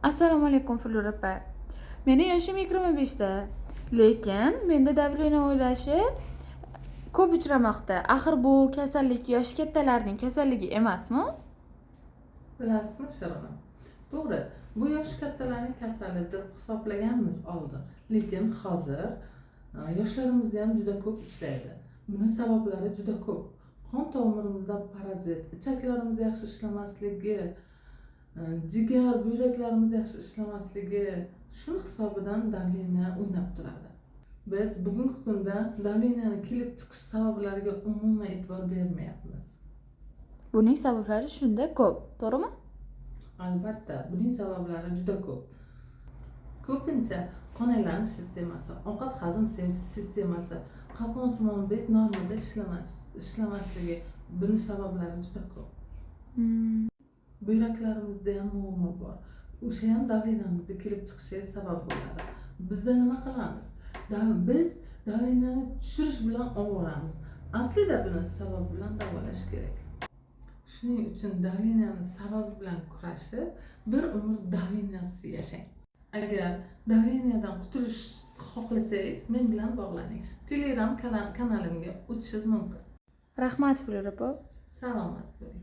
Assalomu alaykum Flora opa. Meni yoshim 25da, lekin menda davleniya o'ylashi ko'p uchramoqda. Axir bu kasallik yosh kattalarning kasalligi emasmi? Bilasizmi Shirin? To'g'ri, bu yosh kattalarning kasali deb hisoblaganmiz oldin. Lekin hozir yoshlarimizda ham juda ko'p uchraydi. Buning sabablari juda ko'p. Qon tomirimizda parazit, ichaklarimiz yaxshi ishlamasligi, jigar, buyraklarimiz yaxshi ishlamasligi, shu hisobidan davleniya o'ynab turadi. Biz bugungi kunda davleniyani kelib chiqish sabablariga umuman e'tibor bermayapmiz. Buning sabablari shunda ko'p, to'g'rimi? Albatta, buning sabablari juda ko'p. Ko'pincha qon aylanish sistemasi, ovqat hazm sistemasi, qalqonsimon bez normada ishlamasligi, buning sabablari juda ko'p. Buyraklarimizda ham muammo bor. O'sha ham davleniyamizga kelib chiqishiga sabab bo'ladi. Bizda nima qilamiz? Biz davleniyani tushirish bilan ovoramiz. Aslida buni sababi bilan davolash kerak. Shuning uchun davleniyani sababi bilan kurashib, bir umr davleniyasiz yashang. Agar davleniyadan qutulish xohlasangiz, men bilan bog'laning. Telegram kanalimga o'tishingiz mumkin. Rahmat Flora opa. Salomat bo'ling.